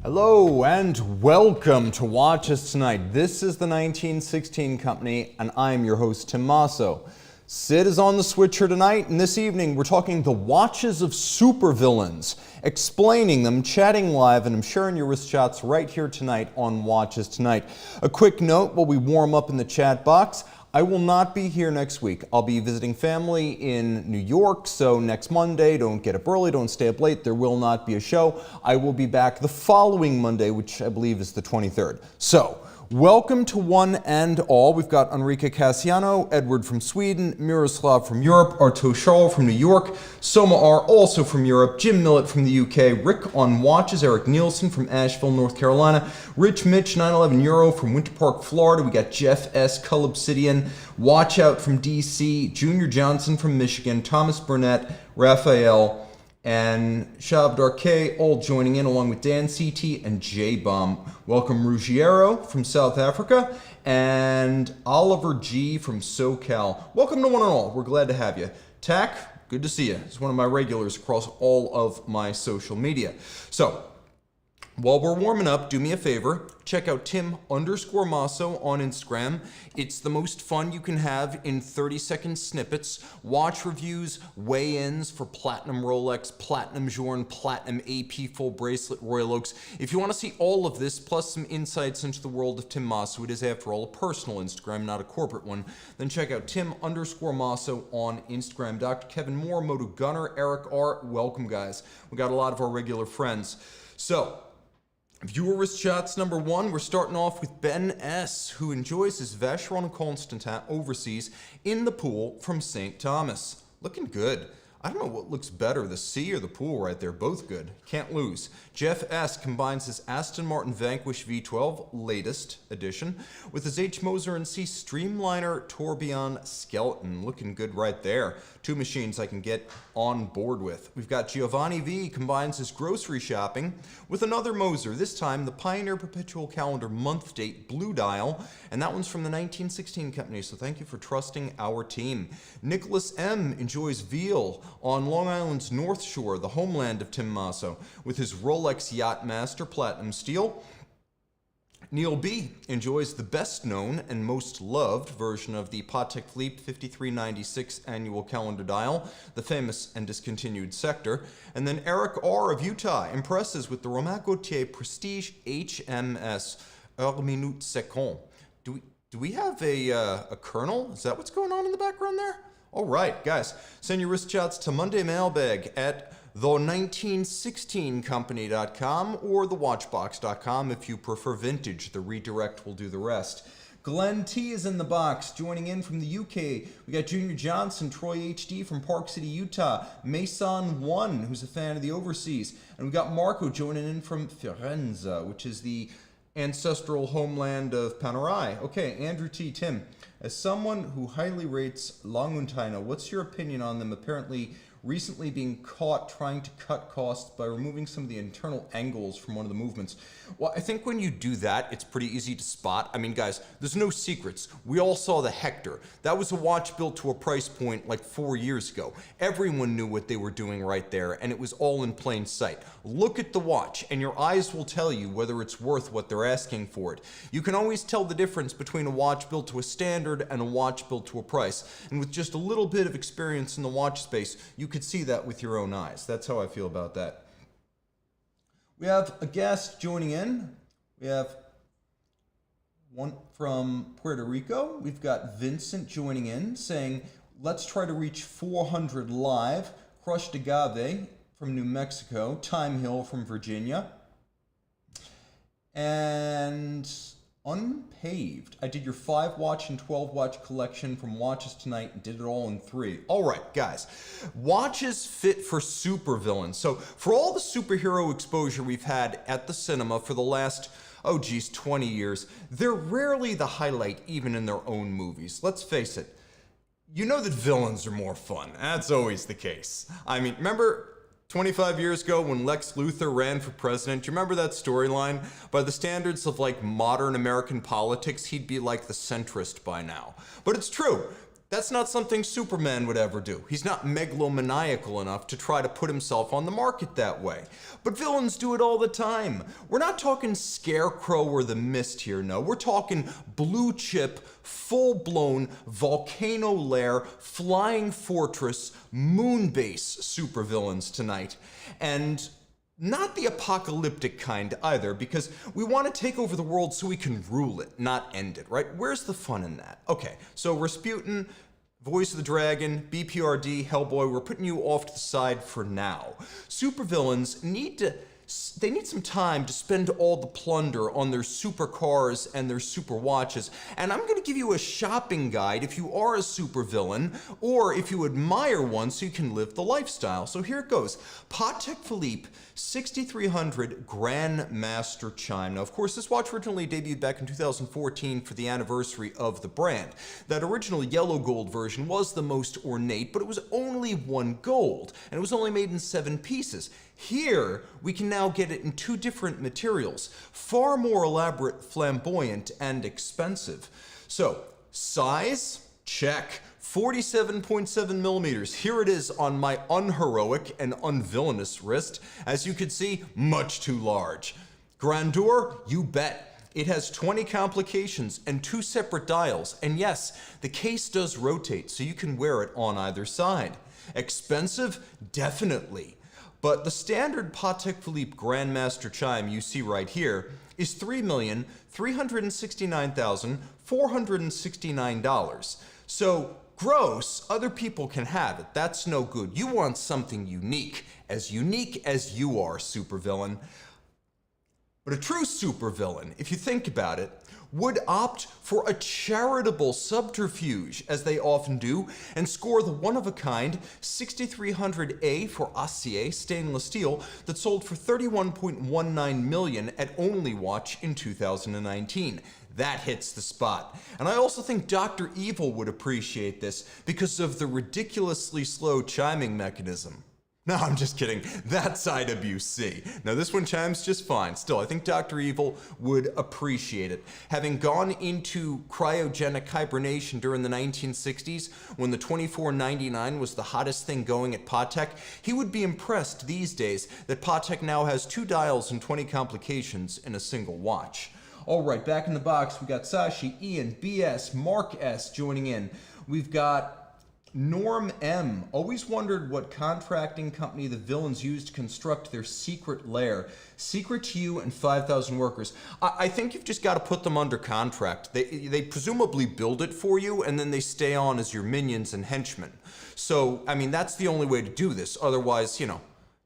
Hello and welcome to Watch Us Tonight. This is the 1916 Company and I'm your host Tim Masso. Sid is on the switcher tonight, and this evening we're talking the watches of supervillains, explaining them, chatting live, and I'm sharing your wrist shots right here tonight on Watch Us Tonight. A quick note while we warm up in the chat box. I will not be here next week. I'll be visiting family in New York, so next Monday, don't get up early, don't stay up late. There will not be a show. I will be back the following Monday, which I believe is the 23rd. So, welcome to one and all. We've got Enrique Cassiano, Edward from Sweden, Miroslav from Europe, Arto Charles from New York, Soma R also from Europe, Jim Millett from the UK, Rick on Watches, Eric Nielsen from Asheville, North Carolina, Rich Mitch 911 Euro from Winter Park, Florida. We got Jeff S. Cull Obsidian, Watch Out from DC, Junior Johnson from Michigan, Thomas Burnett, Raphael, and Shabdar K all joining in along with Dan CT and J-Bomb. Welcome Ruggiero from South Africa and Oliver G from SoCal. Welcome to one and all. We're glad to have you. Tack, good to see you. He's one of my regulars across all of my social media. So, while we're warming up, do me a favor, check out Tim_Masso on Instagram. It's the most fun you can have in 30-second snippets. Watch reviews, weigh-ins for Platinum Rolex, Platinum Journe, Platinum AP Full Bracelet, Royal Oaks. If you want to see all of this, plus some insights into the world of Tim Masso, it is after all a personal Instagram, not a corporate one, then check out Tim_Masso on Instagram. Dr. Kevin Moore, Moto Gunner, Eric R, welcome guys. We got a lot of our regular friends. So, viewer wrist shots number one, we're starting off with Ben S., who enjoys his Vacheron Constantin overseas in the pool from St. Thomas. Looking good. I don't know what looks better, the sea or the pool right there. Both good. Can't lose. Jeff S. combines his Aston Martin Vanquish V12, latest edition, with his H. Moser & C Streamliner Torbjon skeleton. Looking good right there. Two machines I can get on board with. We've got Giovanni V. combines his grocery shopping with another Moser, this time the Pioneer Perpetual Calendar month date blue dial, and that one's from the 1916 Company, so thank you for trusting our team. Nicholas M. enjoys veal on Long Island's North Shore, the homeland of Tim Masso, with his Rolex Yachtmaster Platinum Steel. Neil B. enjoys the best known and most loved version of the Patek Philippe 5396 annual calendar dial, the famous and discontinued Sector. And then Eric R. of Utah impresses with the Romain Gaultier Prestige HMS Heure Minute Seconde. Do we have a Colonel? Is that what's going on in the background there? All right, guys, send your wrist shots to Monday Mailbag at the1916company.com or thewatchbox.com if you prefer vintage. The redirect will do the rest. Glenn T is in the box, joining in from the UK. We got Junior Johnson, Troy HD from Park City, Utah, Mason 1, who's a fan of the overseas, and we got Marco joining in from Firenze, which is the ancestral homeland of Panerai. Okay, Andrew T. Tim, as someone who highly rates Longuntaina, what's your opinion on them apparently recently being caught trying to cut costs by removing some of the internal angles from one of the movements? Well, I think when you do that, it's pretty easy to spot. I mean, guys, there's no secrets. We all saw the Hector. That was a watch built to a price point like 4 years ago. Everyone knew what they were doing right there, and it was all in plain sight. Look at the watch, and your eyes will tell you whether it's worth what they're asking for it. You can always tell the difference between a watch built to a standard and a watch built to a price. And with just a little bit of experience in the watch space, you could see that with your own eyes. That's how I feel about that. We have a guest joining in. We have one from Puerto Rico. We've got Vincent joining in saying, let's try to reach 400 live. Crushed Agave from New Mexico. Time Hill from Virginia. And Unpaved. I did your 5-watch and 12-watch collection from Watches Tonight and did it all in 3. All right, guys. Watches fit for supervillains. So for all the superhero exposure we've had at the cinema for the last, 20 years, they're rarely the highlight even in their own movies. Let's face it. You know that villains are more fun. That's always the case. I mean, remember 25 years ago when Lex Luthor ran for president? Do you remember that storyline? By the standards of like modern American politics, he'd be like the centrist by now. But it's true. That's not something Superman would ever do. He's not megalomaniacal enough to try to put himself on the market that way. But villains do it all the time. We're not talking Scarecrow or the Mist here, no. We're talking blue chip, full-blown volcano lair, flying fortress, moon base supervillains tonight. And not the apocalyptic kind either, because we want to take over the world so we can rule it, not end it, right? Where's the fun in that? Okay, so Rasputin, Voice of the Dragon, BPRD, Hellboy, we're putting you off to the side for now. Supervillains need some time to spend all the plunder on their supercars and their super watches. And I'm going to give you a shopping guide if you are a supervillain or if you admire one so you can live the lifestyle. So here it goes. Patek Philippe 6300 Grandmaster Chime. Now, of course, this watch originally debuted back in 2014 for the anniversary of the brand. That original yellow gold version was the most ornate, but it was only 1 gold, and it was only made in 7 pieces. Here, we can now get it in 2 different materials, far more elaborate, flamboyant, and expensive. So, size? Check. 47.7 millimeters. Here it is on my unheroic and unvillainous wrist. As you can see, much too large. Grandeur? You bet. It has 20 complications and 2 separate dials. And yes, the case does rotate, so you can wear it on either side. Expensive? Definitely. But the standard Patek Philippe Grandmaster Chime you see right here is $3,369,469. So, gross, other people can have it. That's no good. You want something unique as you are, supervillain. But a true supervillain, if you think about it, would opt for a charitable subterfuge, as they often do, and score the one-of-a-kind 6300A for Acier stainless steel that sold for $31.19 million at Only Watch in 2019. That hits the spot. And I also think Dr. Evil would appreciate this because of the ridiculously slow chiming mechanism. No, I'm just kidding. That's IWC. Now, this one chimes just fine. Still, I think Dr. Evil would appreciate it. Having gone into cryogenic hibernation during the 1960s, when the 2499 was the hottest thing going at Patek, he would be impressed these days that Patek now has 2 dials and 20 complications in a single watch. All right, back in the box, we got Sashi, Ian, BS, Mark S joining in. We've got Norm M. Always wondered what contracting company the villains used to construct their secret lair. Secret to you and 5,000 workers. I think you've just got to put them under contract. They presumably build it for you, and then they stay on as your minions and henchmen. So, I mean, that's the only way to do this. Otherwise, you know,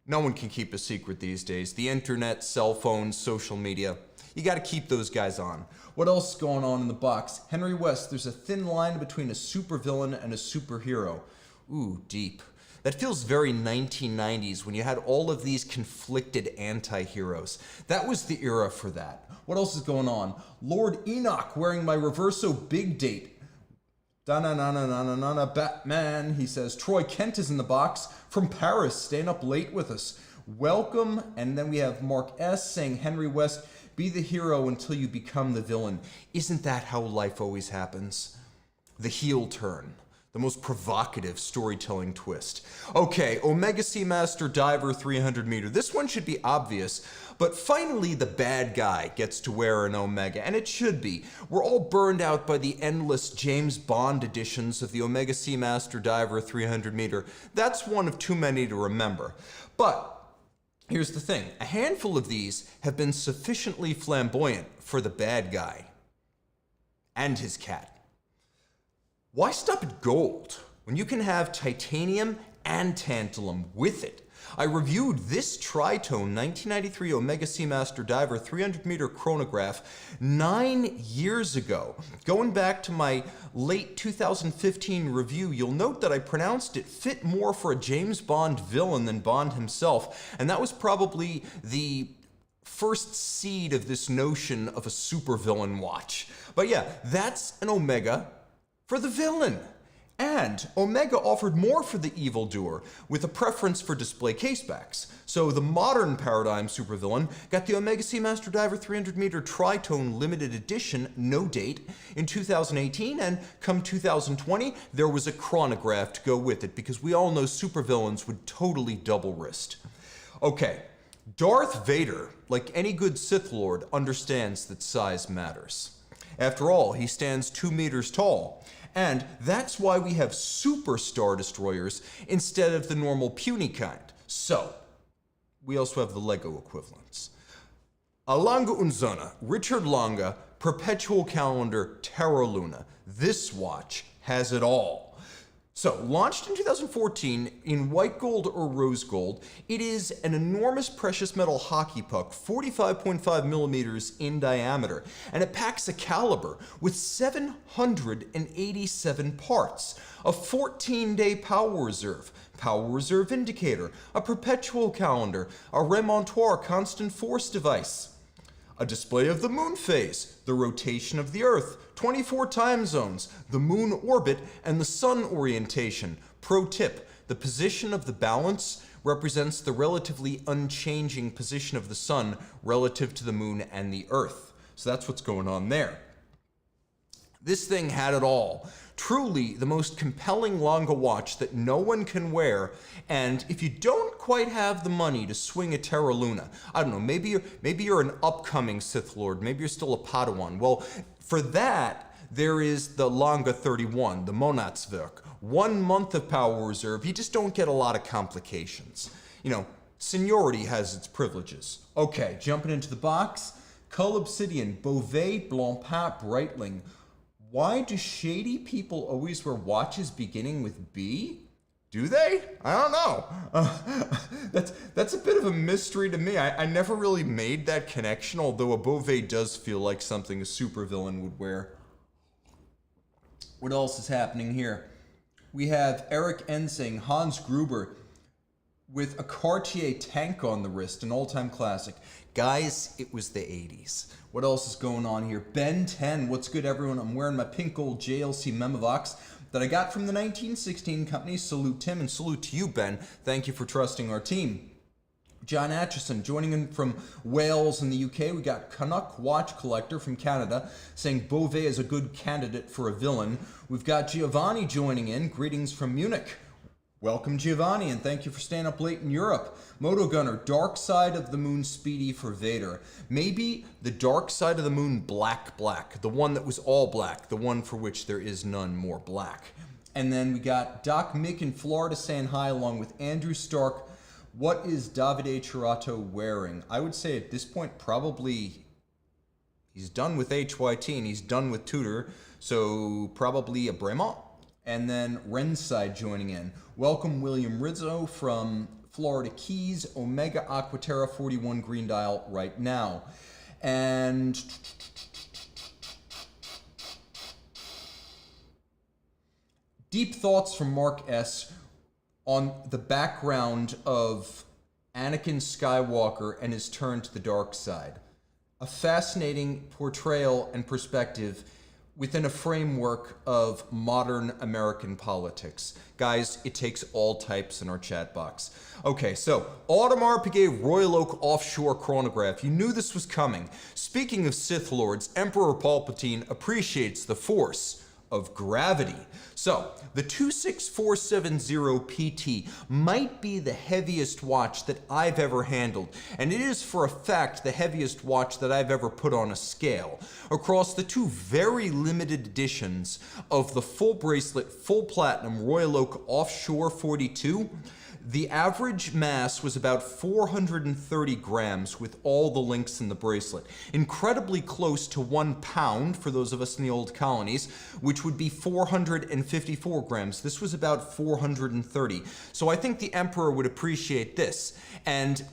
no one can keep a secret these days. The internet, cell phones, social media. You got to keep those guys on. What else is going on in the box? Henry West, there's a thin line between a supervillain and a superhero. Ooh, deep. That feels very 1990s when you had all of these conflicted anti-heroes. That was the era for that. What else is going on? Lord Enoch wearing my Reverso Big Date. Da-na-na-na-na-na-na, Batman, he says. Troy Kent is in the box from Paris, staying up late with us. Welcome. And then we have Mark S saying, Henry West, be the hero until you become the villain. Isn't that how life always happens? The heel turn. The most provocative storytelling twist. Okay, Omega Seamaster Diver 300 meter. This one should be obvious, but finally the bad guy gets to wear an Omega, and it should be. We're all burned out by the endless James Bond editions of the Omega Seamaster Diver 300 meter. That's one of too many to remember. But here's the thing, a handful of these have been sufficiently flamboyant for the bad guy and his cat. Why stop at gold when you can have titanium and tantalum with it? I reviewed this tritone 1993 Omega Seamaster Diver 300 meter chronograph 9 years ago. Going back to my late 2015 review, you'll note that I pronounced it fit more for a James Bond villain than Bond himself, and that was probably the first seed of this notion of a supervillain watch. But yeah, that's an Omega for the villain. And Omega offered more for the evildoer, with a preference for display casebacks. So the modern paradigm supervillain got the Omega Seamaster Diver 300-meter tritone limited edition, no date, in 2018, and come 2020, there was a chronograph to go with it, because we all know supervillains would totally double wrist. Okay, Darth Vader, like any good Sith Lord, understands that size matters. After all, he stands 2 meters tall. And that's why we have super Star Destroyers instead of the normal puny kind. So, we also have the Lego equivalents. A Langa Unzona, Richard Langa, Perpetual Calendar, Terra Luna. This watch has it all. So, launched in 2014 in white gold or rose gold, it is an enormous precious metal hockey puck, 45.5 millimeters in diameter, and it packs a caliber with 787 parts, a 14-day power reserve indicator, a perpetual calendar, a remontoir constant force device, a display of the moon phase, the rotation of the Earth, 24 time zones, the moon orbit, and the sun orientation. Pro tip, the position of the balance represents the relatively unchanging position of the sun relative to the moon and the Earth. So that's what's going on there. This thing had it all. Truly the most compelling Langa watch that no one can wear, and if you don't quite have the money to swing a Terra Luna, I don't know, maybe you're an upcoming Sith Lord, maybe you're still a Padawan. Well, for that, there is the Langa 31, the Monatswerk. 1 month of power reserve, you just don't get a lot of complications. You know, seniority has its privileges. Okay, jumping into the box, Cull Obsidian, Beauvais, Blancpain, Breitling. Why do shady people always wear watches beginning with B? Do they? I don't know. That's a bit of a mystery to me. I never really made that connection, although a Beauvais does feel like something a supervillain would wear. What else is happening here? We have Eric Ensing, Hans Gruber, with a Cartier tank on the wrist, an all-time classic. Guys, it was the 80s. What else is going on here? Ben 10, what's good everyone? I'm wearing my pink gold JLC Memovox that I got from the 1916 company. Salute Tim and salute to you, Ben. Thank you for trusting our team. John Atchison joining in from Wales in the UK. We got Canuck Watch Collector from Canada saying Beauvais is a good candidate for a villain. We've got Giovanni joining in. Greetings from Munich. Welcome, Giovanni, and thank you for staying up late in Europe. Moto Gunner, Dark Side of the Moon Speedy for Vader. Maybe the Dark Side of the Moon Black, the one that was all black, the one for which there is none more black. And then we got Doc Mick in Florida saying hi, along with Andrew Stark. What is Davide Chirato wearing? I would say at this point, probably he's done with HYT and he's done with Tudor, so probably a Bremont. And then Renside joining in. Welcome, William Rizzo from Florida Keys, Omega Aquaterra 41 green dial right now. And deep thoughts from Mark S. on the background of Anakin Skywalker and his turn to the dark side. A fascinating portrayal and perspective within a framework of modern American politics. Guys, it takes all types in our chat box. Okay, so Otmar Pay Royal Oak Offshore Chronograph. You knew this was coming. Speaking of Sith Lords, Emperor Palpatine appreciates the force of gravity. So, the 26470 PT might be the heaviest watch that I've ever handled, and it is for a fact the heaviest watch that I've ever put on a scale. Across the two very limited editions of the full bracelet, full platinum Royal Oak Offshore 42, the average mass was about 430 grams with all the links in the bracelet. Incredibly close to 1 pound for those of us in the old colonies, which would be 454 grams. This was about 430. So I think the Emperor would appreciate this. And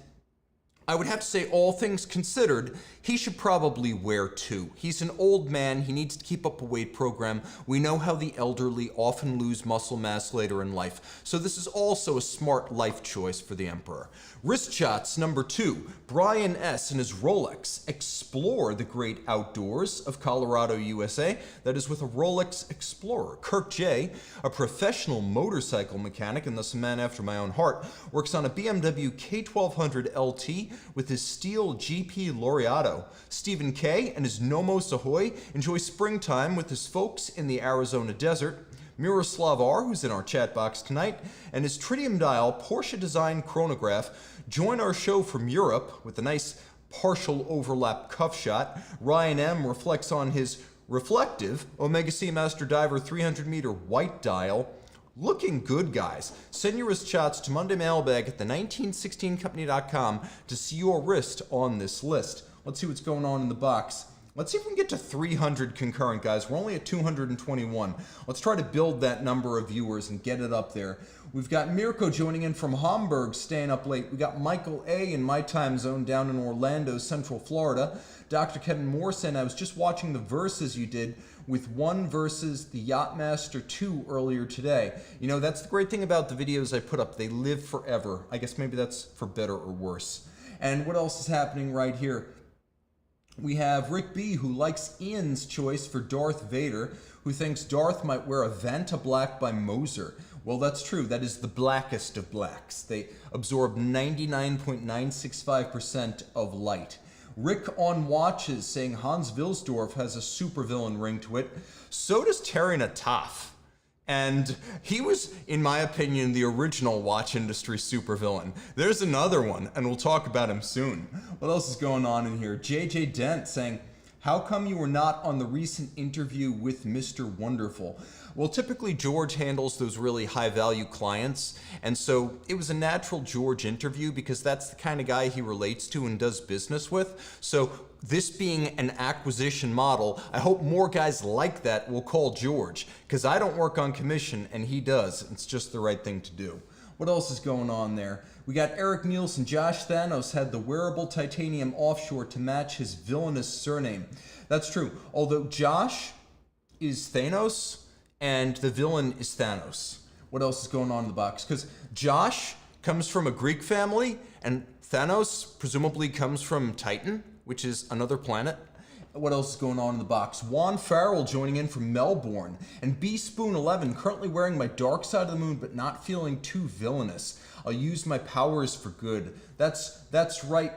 I would have to say, all things considered, he should probably wear 2. He's an old man. He needs to keep up a weight program. We know how the elderly often lose muscle mass later in life. So this is also a smart life choice for the Emperor. Wrist shots number 2. Brian S. and his Rolex explore the great outdoors of Colorado, USA. That is with a Rolex Explorer. Kirk J., a professional motorcycle mechanic and thus a man after my own heart, works on a BMW K1200 LT with his steel GP Laureato. Stephen K. and his Nomos Ahoy enjoy springtime with his folks in the Arizona desert. Miroslav R., who's in our chat box tonight, and his tritium dial Porsche design chronograph join our show from Europe with a nice partial overlap cuff shot. Ryan M. reflects on his reflective Omega Seamaster Diver 300 meter white dial. Looking good, guys. Send your wrist shots to Monday Mailbag at the1916company.com to see your wrist on this list. Let's see what's going on in the box. Let's see if we can get to 300 concurrent, guys. We're only at 221. Let's try to build that number of viewers and get it up there. We've got Mirko joining in from Hamburg, staying up late. We got Michael A. in my time zone down in Orlando, Central Florida. Dr. Kevin Moore saying, I was just watching the verses you did with 1 versus the Yachtmaster 2 earlier today. You know, that's the great thing about the videos I put up. They live forever. I guess maybe that's for better or worse. And what else is happening right here? We have Rick B., who likes Ian's choice for Darth Vader, who thinks Darth might wear a Vanta Black by Moser. Well, that's true. That is the blackest of blacks. They absorb 99.965% of light. Rick on Watches saying Hans Wilsdorf has a supervillain ring to it. So does Terry Nataf. And he was, in my opinion, the original watch industry supervillain. There's another one, and we'll talk about him soon. What else is going on in here? JJ Dent saying, how come you were not on the recent interview with Mr. Wonderful? Well, typically George handles those really high-value clients, and so it was a natural George interview because that's the kind of guy he relates to and does business with. So this being an acquisition model, I hope more guys like that will call George, because I don't work on commission and he does. It's just the right thing to do. What else is going on there? We got Eric Nielsen. Josh Thanos had the wearable titanium offshore to match his villainous surname. That's true. Although Josh is Thanos and the villain is Thanos. What else is going on in the box? Because Josh comes from a Greek family and Thanos presumably comes from Titan, which is another planet. What else is going on in the box? Juan Farrell joining in from Melbourne. And B Spoon 11, currently wearing my Dark Side of the Moon, but not feeling too villainous. I'll use my powers for good. That's right,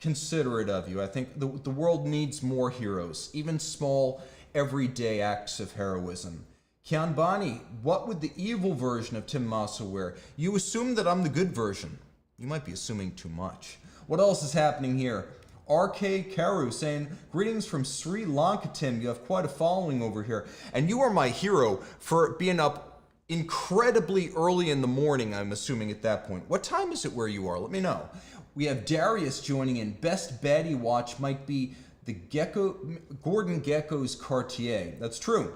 considerate of you. I think the world needs more heroes, even small, everyday acts of heroism. Kian Bani, what would the evil version of Tim Massa wear? You assume that I'm the good version. You might be assuming too much. What else is happening here? RK Karu saying, greetings from Sri Lanka, Tim. You have quite a following over here. And you are my hero for being up incredibly early in the morning, I'm assuming at that point. What time is it where you are? Let me know. We have Darius joining in. Best baddie watch might be the Gordon Gekko's Cartier. That's true.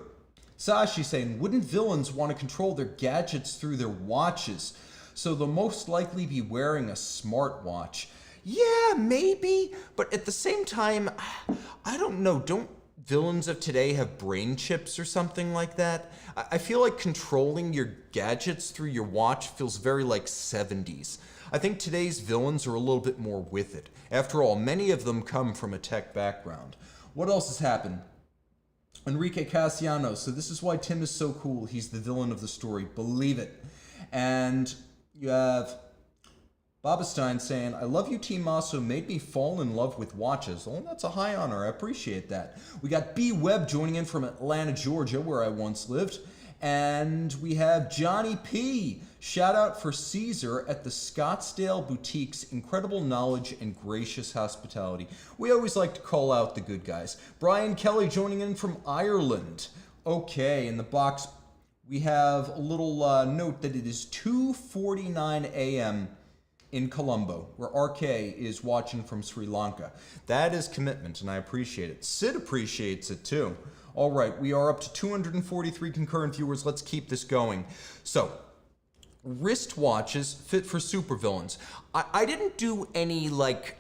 Sashi saying, wouldn't villains want to control their gadgets through their watches? So they'll most likely be wearing a smartwatch. Yeah, maybe, but at the same time, I don't know. Don't villains of today have brain chips or something like that? I feel like controlling your gadgets through your watch feels very like 70s. I think today's villains are a little bit more with it. After all, many of them come from a tech background. What else has happened? Enrique Casiano. So this is why Tim is so cool. He's the villain of the story. Believe it. And you have Baba Stein saying, I love you, Team Masso, made me fall in love with watches. Oh, that's a high honor. I appreciate that. We got B. Webb joining in from Atlanta, Georgia, where I once lived. And we have Johnny P. Shout out for Caesar at the Scottsdale Boutique's incredible knowledge and gracious hospitality. We always like to call out the good guys. Brian Kelly joining in from Ireland. Okay, in the box, we have a little note that it is 2:49 a.m. in Colombo, where RK is watching from Sri Lanka. That is commitment, and I appreciate it. Sid appreciates it too. All right, we are up to 243 concurrent viewers. Let's keep this going. So, wristwatches fit for supervillains. I didn't do any like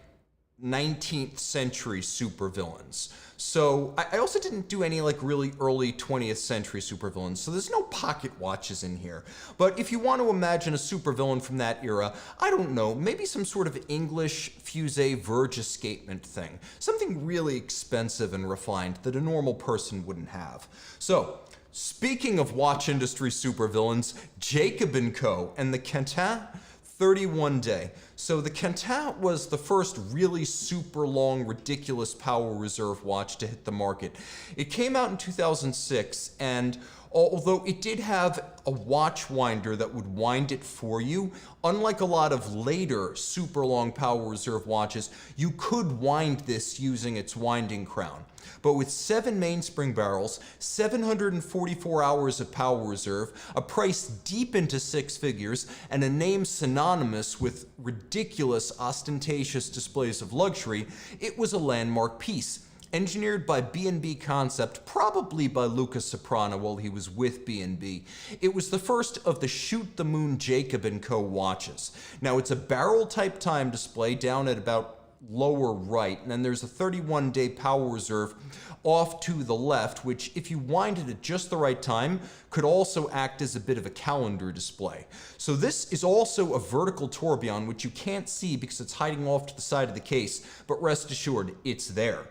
19th century supervillains. So I also didn't do any like really early 20th century supervillains, so there's no pocket watches in here. But if you want to imagine a supervillain from that era, I don't know, maybe some sort of English fusee verge escapement thing. Something really expensive and refined that a normal person wouldn't have. So, speaking of watch industry supervillains, Jacob & Co. and the Kentat 31 day. So the Kentat was the first really super long, ridiculous power reserve watch to hit the market. It came out in 2006, and although it did have a watch winder that would wind it for you, unlike a lot of later super long power reserve watches, you could wind this using its winding crown. But with 7 mainspring barrels, 744 hours of power reserve, a price deep into 6 figures, and a name synonymous with ridiculous, ostentatious displays of luxury, it was a landmark piece. Engineered by B&B Concept, probably by Luca Soprano while he was with B&B. It was the first of the Shoot the Moon Jacob & Co. watches. Now, it's a barrel-type time display down at about lower right, and then there's a 31-day power reserve off to the left, which, if you wind it at just the right time, could also act as a bit of a calendar display. So this is also a vertical tourbillon, which you can't see because it's hiding off to the side of the case, but rest assured, it's there.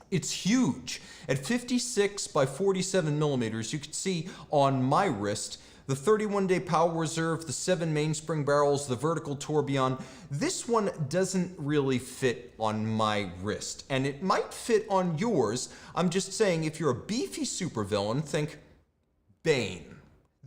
It's huge. At 56 by 47 millimeters, you can see on my wrist the 31-day power reserve, the 7 mainspring barrels, the vertical tourbillon. This one doesn't really fit on my wrist, and it might fit on yours. I'm just saying, if you're a beefy supervillain, think Bane.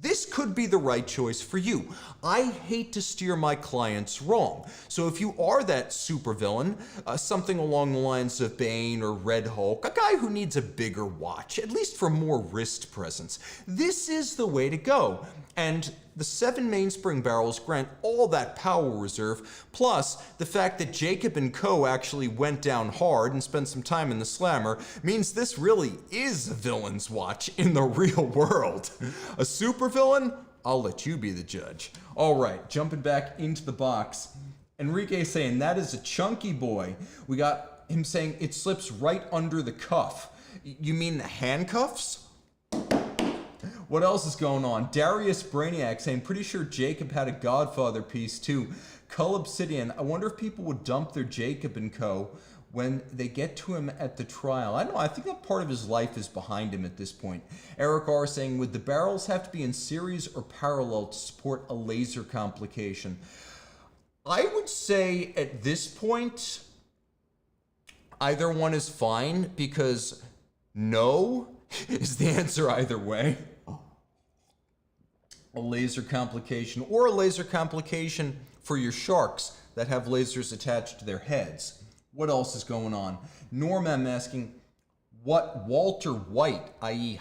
This could be the right choice for you. I hate to steer my clients wrong. So if you are that supervillain, something along the lines of Bane or Red Hulk, a guy who needs a bigger watch, at least for more wrist presence, this is the way to go. And the 7 mainspring barrels grant all that power reserve, plus the fact that Jacob & Co. actually went down hard and spent some time in the slammer means this really is a villain's watch in the real world. A supervillain? I'll let you be the judge. All right, jumping back into the box. Enrique saying that is a chunky boy. We got him saying it slips right under the cuff. You mean the handcuffs? What else is going on? Darius Brainiac saying, pretty sure Jacob had a Godfather piece too. Cull Obsidian, I wonder if people would dump their Jacob & Co. when they get to him at the trial. I don't know, I think that part of his life is behind him at this point. Eric R. saying, would the barrels have to be in series or parallel to support a laser complication? I would say at this point, either one is fine, because no is the answer either way. A laser complication, or a laser complication for your sharks that have lasers attached to their heads. What else is going on? Norm M asking what Walter White, i.e.,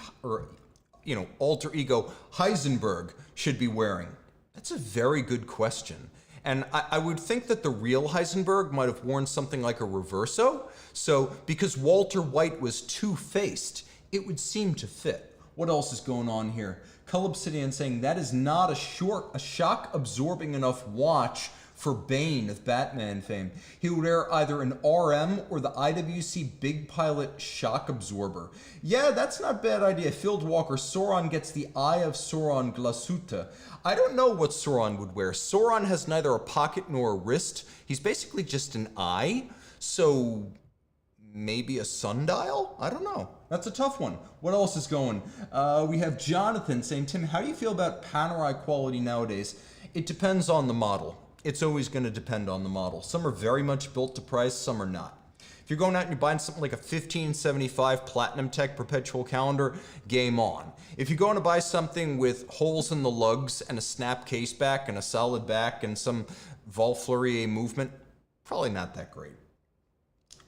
alter ego Heisenberg, should be wearing. That's a very good question. And I would think that the real Heisenberg might have worn something like a reverso. So, because Walter White was two-faced, it would seem to fit. What else is going on here? Cull Obsidian saying that is not a shock-absorbing enough watch for Bane of Batman fame. He would wear either an RM or the IWC Big Pilot shock absorber. Yeah, that's not a bad idea. Field Walker, Sauron gets the Eye of Sauron Glasuta. I don't know what Sauron would wear. Sauron has neither a pocket nor a wrist. He's basically just an eye. So maybe a sundial? I don't know. That's a tough one. What else is going? We have Jonathan saying, Tim, how do you feel about Panerai quality nowadays? It depends on the model. It's always going to depend on the model. Some are very much built to price, some are not. If you're going out and you're buying something like a 1575 Platinum Tech Perpetual Calendar, game on. If you're going to buy something with holes in the lugs and a snap case back and a solid back and some Volflurier movement, probably not that great.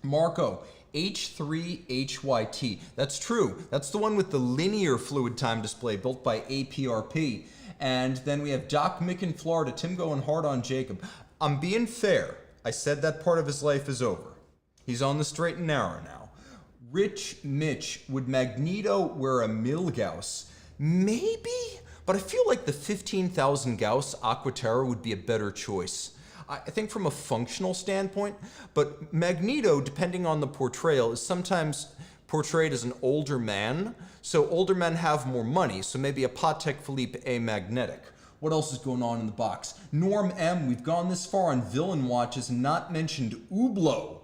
Marco, H3HYT. That's true. That's the one with the linear fluid time display built by APRP. And then we have Doc Mick in Florida. Tim going hard on Jacob. I'm being fair. I said that part of his life is over. He's on the straight and narrow now. Rich Mitch, would Magneto wear a Milgauss? Maybe, but I feel like the 15,000 Gauss Aquaterra would be a better choice. I think from a functional standpoint, but Magneto, depending on the portrayal, is sometimes portrayed as an older man. So older men have more money, so maybe a Patek Philippe amagnetic. What else is going on in the box? Norm M, we've gone this far on villain watches and not mentioned Hublot.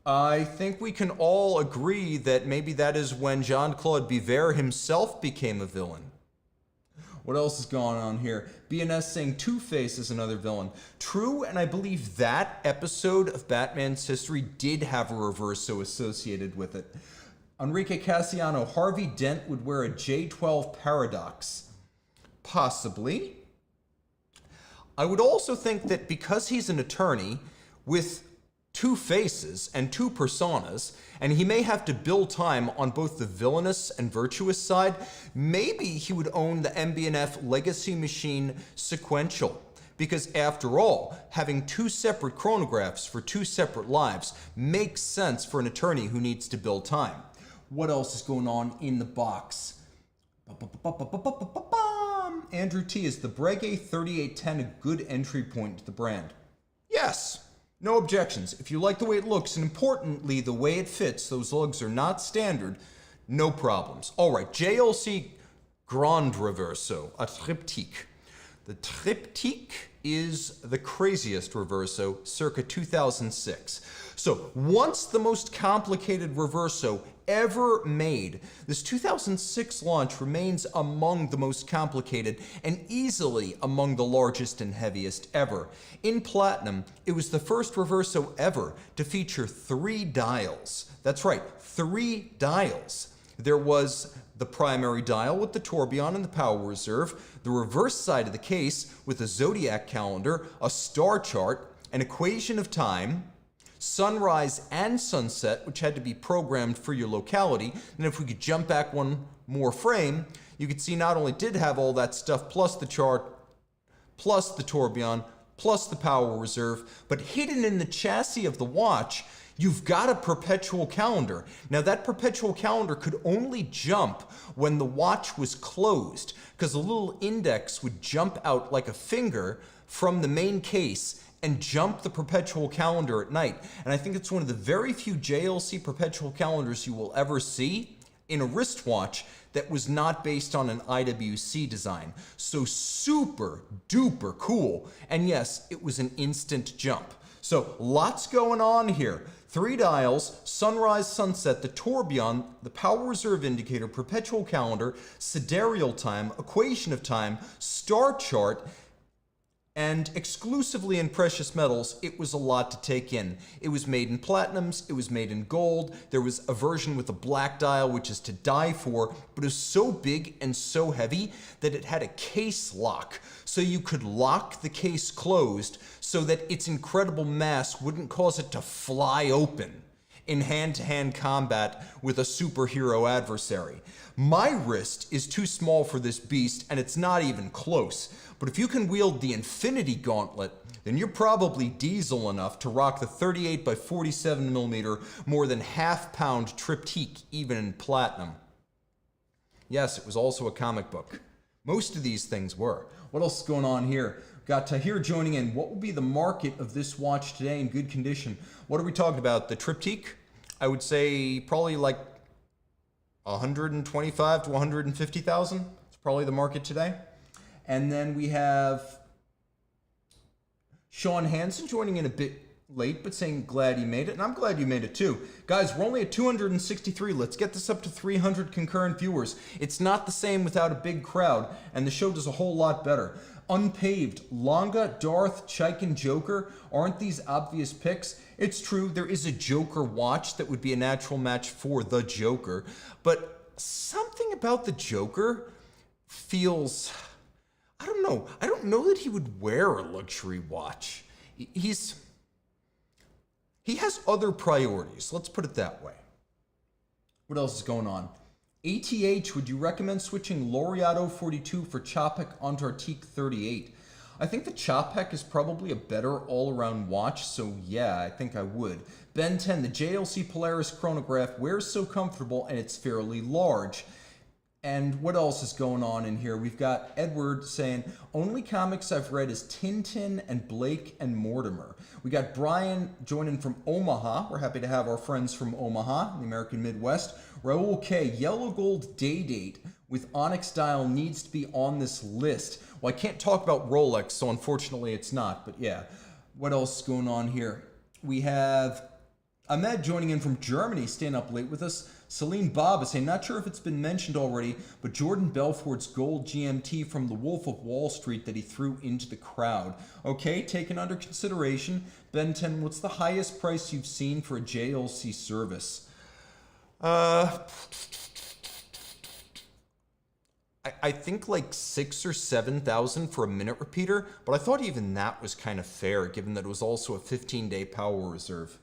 I think we can all agree that maybe that is when Jean-Claude Biver himself became a villain. What else is going on here? BNS saying Two-Face is another villain. True, and I believe that episode of Batman's history did have a reverso associated with it. Enrique Cassiano, Harvey Dent would wear a J12 Paradox. Possibly. I would also think that because he's an attorney with two faces and two personas, and he may have to bill time on both the villainous and virtuous side, maybe he would own the MB&F Legacy Machine sequential. Because after all, having two separate chronographs for two separate lives makes sense for an attorney who needs to bill time. What else is going on in the box? Andrew T, is the Breguet 3810 a good entry point to the brand? Yes. No objections. If you like the way it looks, and importantly, the way it fits, those lugs are not standard, no problems. All right, JLC Grand Reverso, a triptyque. The triptyque is the craziest reverso, circa 2006. So once the most complicated reverso ever made, this 2006 launch remains among the most complicated and easily among the largest and heaviest ever. In platinum, it was the first reverso ever to feature 3 dials. That's right, 3 dials. There was the primary dial with the tourbillon and the power reserve, the reverse side of the case with a zodiac calendar, a star chart, an equation of time, sunrise and sunset, which had to be programmed for your locality. And if we could jump back one more frame, you could see not only did have all that stuff plus the chart, plus the tourbillon, plus the power reserve, but hidden in the chassis of the watch, you've got a perpetual calendar. Now that perpetual calendar could only jump when the watch was closed, because the little index would jump out like a finger from the main case and jump the perpetual calendar at night. And I think it's one of the very few JLC perpetual calendars you will ever see in a wristwatch that was not based on an IWC design. So super duper cool. And yes, it was an instant jump. So lots going on here. 3 dials, sunrise, sunset, the tourbillon, the power reserve indicator, perpetual calendar, sidereal time, equation of time, star chart, and exclusively in precious metals. It was a lot to take in. It was made in platinums, it was made in gold, there was a version with a black dial which is to die for, but it was so big and so heavy that it had a case lock. So you could lock the case closed so that its incredible mass wouldn't cause it to fly open in hand-to-hand combat with a superhero adversary. My wrist is too small for this beast, and it's not even close. But if you can wield the Infinity Gauntlet, then you're probably diesel enough to rock the 38 by 47 millimeter, more than half-pound triptyque, even in platinum. Yes, it was also a comic book. Most of these things were. What else is going on here? Got Tahir joining in. What will be the market of this watch today in good condition? What are we talking about? The triptyque? I would say probably like 125 to 150,000. It's probably the market today. And then we have Sean Hansen joining in a bit late, but saying glad he made it. And I'm glad you made it too. Guys, we're only at 263. Let's get this up to 300 concurrent viewers. It's not the same without a big crowd, and the show does a whole lot better. Unpaved, Longa, Darth, Chaikin, Joker. Aren't these obvious picks? It's true, there is a Joker watch that would be a natural match for the Joker, but something about the Joker feels, I don't know. I don't know that he would wear a luxury watch. He has other priorities, let's put it that way. What else is going on? ATH, would you recommend switching Laureato 42 for Chopek Antarctique 38? I think the Chopek is probably a better all-around watch, so yeah, I think I would. Ben 10, the JLC Polaris chronograph wears so comfortable and it's fairly large. And what else is going on in here? We've got Edward saying, only comics I've read is Tintin and Blake and Mortimer. We got Brian joining from Omaha. We're happy to have our friends from Omaha, the American Midwest. Raul K, Yellow Gold Day Date with Onyx Dial needs to be on this list. Well, I can't talk about Rolex, so unfortunately it's not, but yeah. What else is going on here? We have Ahmed joining in from Germany, staying up late with us. Celine Bob is saying, not sure if it's been mentioned already, but Jordan Belfort's gold GMT from the Wolf of Wall Street that he threw into the crowd. Okay, taken under consideration. Ben 10, what's the highest price you've seen for a JLC service? I think like 6,000 or 7,000 for a minute repeater, but I thought even that was kind of fair, given that it was also a 15-day power reserve.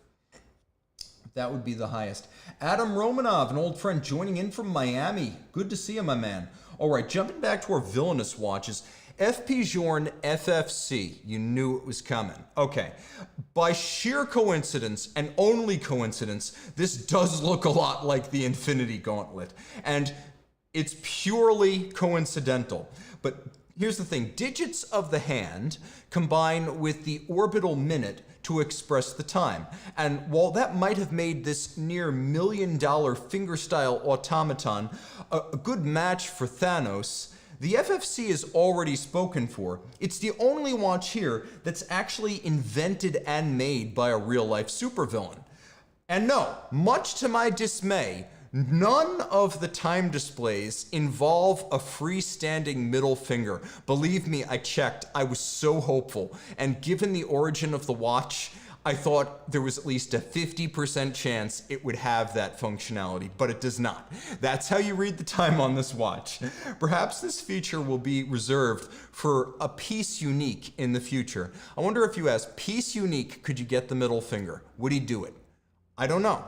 That would be the highest. Adam Romanov, an old friend, joining in from Miami. Good to see you, my man. All right, jumping back to our villainous watches. FP Journe FFC. You knew it was coming. Okay. By sheer coincidence, and only coincidence, this does look a lot like the Infinity Gauntlet. And it's purely coincidental. But here's the thing. Digits of the hand combine with the orbital minute to express the time. And while that might have made this near $1 million finger-style automaton a good match for Thanos, the FFC is already spoken for. It's the only watch here that's actually invented and made by a real-life supervillain. And no, much to my dismay, none of the time displays involve a freestanding middle finger. Believe me, I checked. I was so hopeful. And given the origin of the watch, I thought there was at least a 50% chance it would have that functionality, but it does not. That's how you read the time on this watch. Perhaps this feature will be reserved for a piece unique in the future. I wonder if you asked, piece unique, could you get the middle finger? Would he do it? I don't know.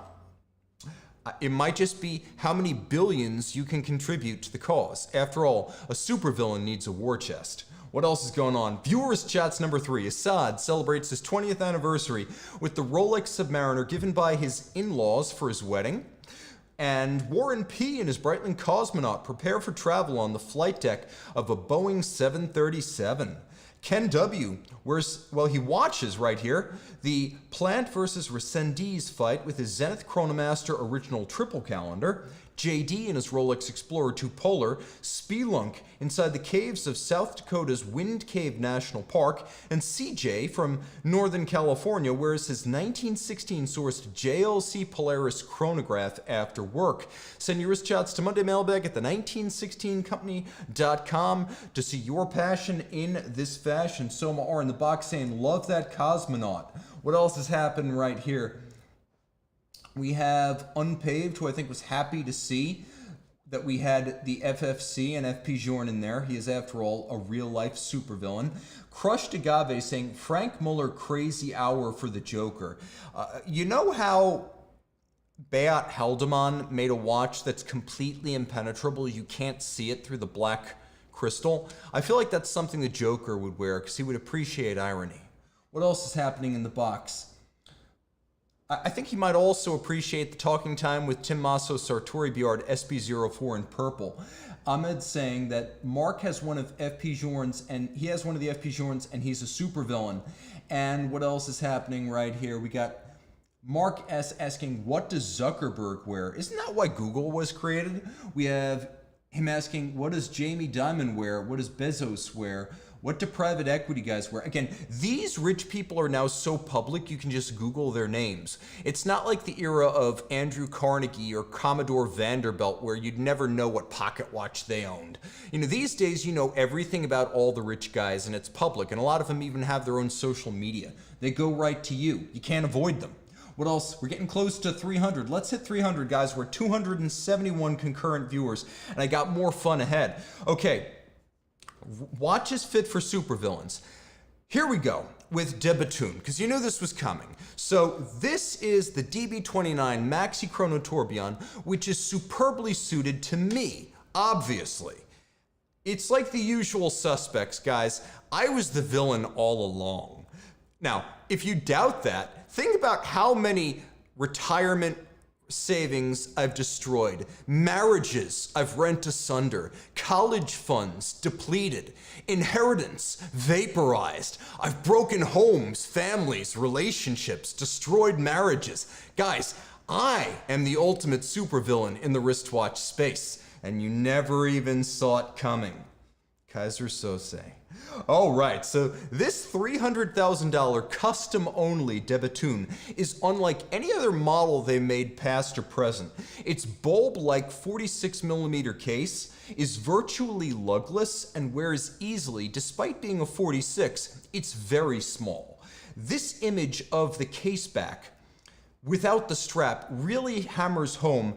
It might just be how many billions you can contribute to the cause. After all, a supervillain needs a war chest. What else is going on? Viewers chats number 3. Assad celebrates his 20th anniversary with the Rolex Submariner given by his in-laws for his wedding. And Warren P. and his Breitling cosmonaut prepare for travel on the flight deck of a Boeing 737. Ken W. He watches right here the Plant versus Resendiz fight with his Zenith Chronomaster original triple calendar. JD and his Rolex Explorer 2 Polar, Spelunk inside the caves of South Dakota's Wind Cave National Park, and CJ from Northern California wears his 1916 sourced JLC Polaris chronograph after work. Send your wrist shots to Monday Mailbag at the1916company.com to see your passion in this fashion. Soma R in the box saying, love that cosmonaut. What else has happened right here? We have Unpaved, who I think was happy to see that we had the FFC and FP Journe in there. He is, after all, a real-life supervillain. Crushed Agave saying, Frank Muller, crazy hour for the Joker. You know how Beat Heldeman made a watch that's completely impenetrable? You can't see it through the black crystal. I feel like that's something the Joker would wear because he would appreciate irony. What else is happening in the box? I think he might also appreciate the talking time with Tim Masso Sartori Biard SB04 in purple. Ahmed saying that Mark has one of FP Journe's, and he has one of the FP Journe's, and he's a supervillain. And what else is happening right here? We got Mark S asking, what does Zuckerberg wear? Isn't that why Google was created? We have him asking, what does Jamie Dimon wear? What does Bezos wear? What do private equity guys wear? Again, these rich people are now so public you can just Google their names. It's not like the era of Andrew Carnegie or Commodore Vanderbilt where you'd never know what pocket watch they owned. You know, these days you know everything about all the rich guys and it's public, and a lot of them even have their own social media. They go right to you. You can't avoid them. What else? We're getting close to 300. Let's hit 300, guys. We're 271 concurrent viewers, and I got more fun ahead. Okay, watches fit for supervillains. Here we go with De Bethune, because you knew this was coming. So this is the DB29 Maxi Chrono Torbjon, which is superbly suited to me, obviously. It's like the usual suspects, guys. I was the villain all along. Now, if you doubt that, think about how many retirement savings I've destroyed, marriages I've rent asunder, college funds depleted, inheritance vaporized. I've broken homes, families, relationships, destroyed marriages. Guys, I am the ultimate supervillain in the wristwatch space, and you never even saw it coming. Kaiser Sose. All right, so this $300,000 custom-only Debatoon is unlike any other model they made past or present. Its bulb-like 46mm case is virtually lugless and wears easily. Despite being a 46, it's very small. This image of the case back without the strap really hammers home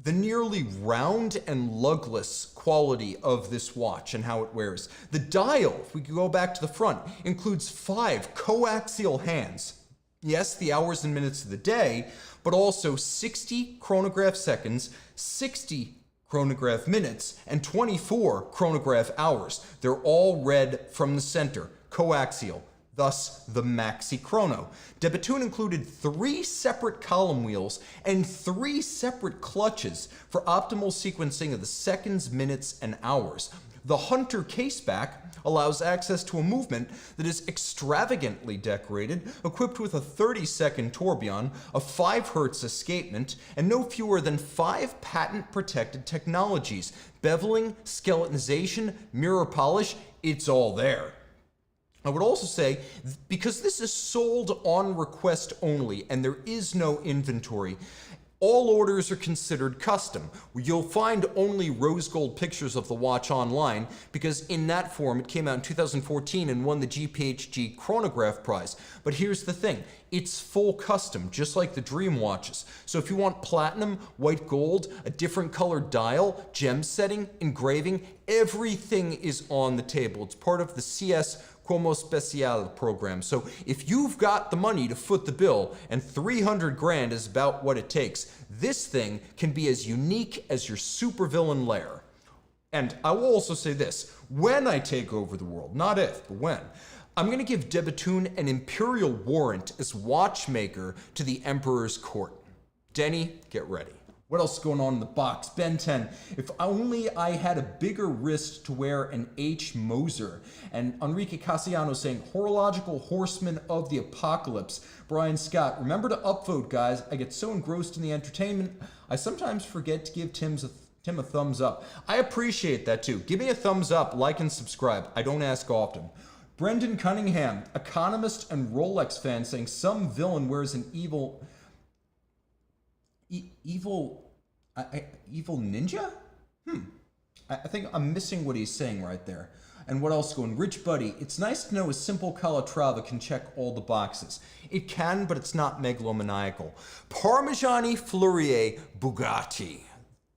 the nearly round and lugless quality of this watch and how it wears. The dial, if we go back to the front, includes 5 coaxial hands. Yes, the hours and minutes of the day, but also 60 chronograph seconds, 60 chronograph minutes, and 24 chronograph hours. They're all read from the center, coaxial. Thus, the Maxi Chrono. Debatoon included 3 separate column wheels and 3 separate clutches for optimal sequencing of the seconds, minutes, and hours. The Hunter caseback allows access to a movement that is extravagantly decorated, equipped with a 30-second tourbillon, a 5 Hz escapement, and no fewer than 5 patent-protected technologies. Beveling, skeletonization, mirror polish, it's all there. I would also say, because this is sold on request only and there is no inventory, all orders are considered custom. You'll find only rose gold pictures of the watch online because in that form it came out in 2014 and won the GPHG Chronograph Prize. But here's the thing, it's full custom, just like the Dream watches. So if you want platinum, white gold, a different colored dial, gem setting, engraving, everything is on the table. It's part of the CS Como Special program. So if you've got the money to foot the bill and 300 grand is about what it takes, this thing can be as unique as your supervillain lair. And I will also say this, when I take over the world, not if, but when, I'm going to give Debatoon an imperial warrant as watchmaker to the Emperor's court. Denny, get ready. What else is going on in the box? Ben 10. If only I had a bigger wrist to wear an H. Moser. And Enrique Cassiano saying, horological horseman of the apocalypse. Brian Scott, remember to upvote, guys. I get so engrossed in the entertainment, I sometimes forget to give Tim a thumbs up. I appreciate that too. Give me a thumbs up, like and subscribe. I don't ask often. Brendan Cunningham, economist and Rolex fan, saying some villain wears an evil ninja? I think I'm missing what he's saying right there. And what else going? Rich Buddy, it's nice to know a simple Calatrava can check all the boxes. It can, but it's not megalomaniacal. Parmigiani Fleurier Bugatti,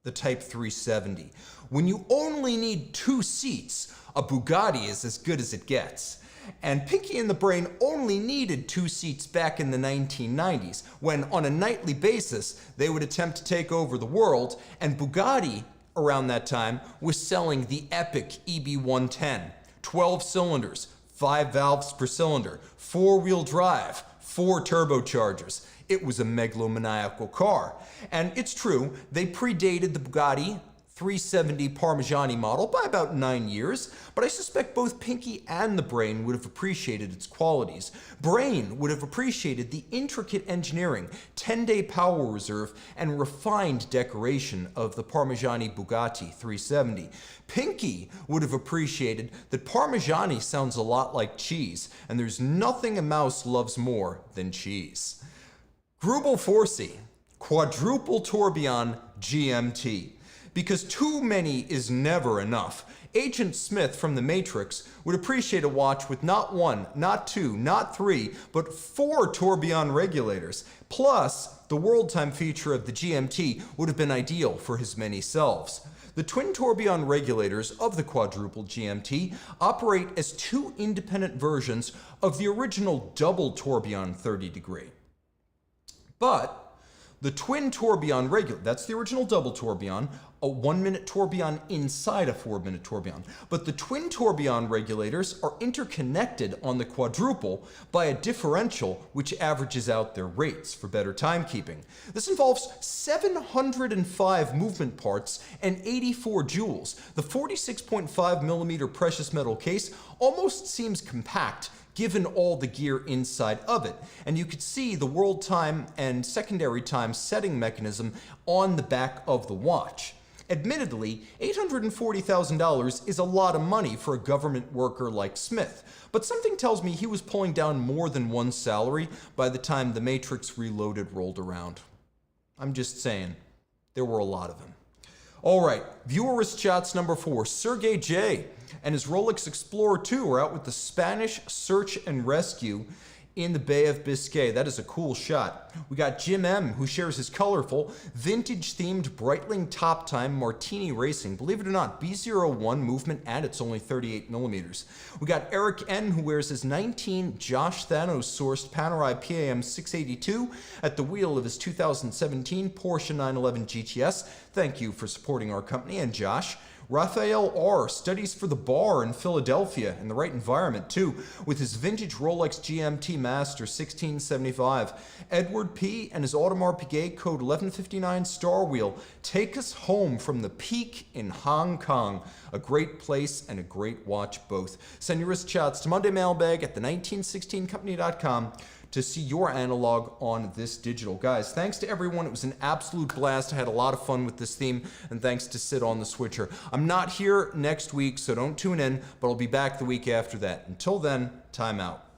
the Type 370. When you only need 2 seats, a Bugatti is as good as it gets. And Pinky and the Brain only needed 2 seats back in the 1990s, when on a nightly basis, they would attempt to take over the world, and Bugatti, around that time, was selling the epic EB110. 12 cylinders, 5 valves per cylinder, 4-wheel drive, 4 turbochargers. It was a megalomaniacal car. And it's true, they predated the Bugatti 370 Parmigiani model by about 9 years, but I suspect both Pinky and the Brain would have appreciated its qualities. Brain would have appreciated the intricate engineering, 10-day power reserve, and refined decoration of the Parmigiani Bugatti 370. Pinky would have appreciated that Parmigiani sounds a lot like cheese, and there's nothing a mouse loves more than cheese. Grubel Forsey, quadruple tourbillon GMT. Because too many is never enough. Agent Smith from The Matrix would appreciate a watch with not 1, not 2, not 3, but 4 tourbillon regulators. Plus, the world time feature of the GMT would have been ideal for his many selves. The twin tourbillon regulators of the quadruple GMT operate as 2 independent versions of the original double tourbillon 30 degree. But The twin tourbillon regulator, that's the original double tourbillon, a 1-minute tourbillon inside a 4-minute tourbillon. But the twin tourbillon regulators are interconnected on the quadruple by a differential which averages out their rates for better timekeeping. This involves 705 movement parts and 84 joules. The 46.5 millimeter precious metal case almost seems compact given all the gear inside of it. And you could see the world time and secondary time setting mechanism on the back of the watch. Admittedly, $840,000 is a lot of money for a government worker like Smith, but something tells me he was pulling down more than one salary by the time the Matrix Reloaded rolled around. I'm just saying, there were a lot of them. All right, viewerist shots number 4, Sergey J. and his Rolex Explorer 2 are out with the Spanish search and rescue in the Bay of Biscay. That is a cool shot. We got Jim M, who shares his colorful, vintage-themed Breitling Top Time Martini Racing. Believe it or not, B01 movement, and it's only 38 millimeters. We got Eric N, who wears his 19 Josh Thanos-sourced Panerai PAM 682 at the wheel of his 2017 Porsche 911 GTS. Thank you for supporting our company. And Josh, Raphael R. studies for the bar in Philadelphia in the right environment too, with his vintage Rolex GMT Master 1675. Edward P. and his Otmar Pay code 1159 Star Wheel take us home from the peak in Hong Kong. A great place and a great watch both. Send your wrist shots to Monday Mailbag at the1916company.com to see your analog on this digital. Guys, thanks to everyone. It was an absolute blast. I had a lot of fun with this theme, and thanks to Sid on the switcher. I'm not here next week, so don't tune in, but I'll be back the week after that. Until then, time out.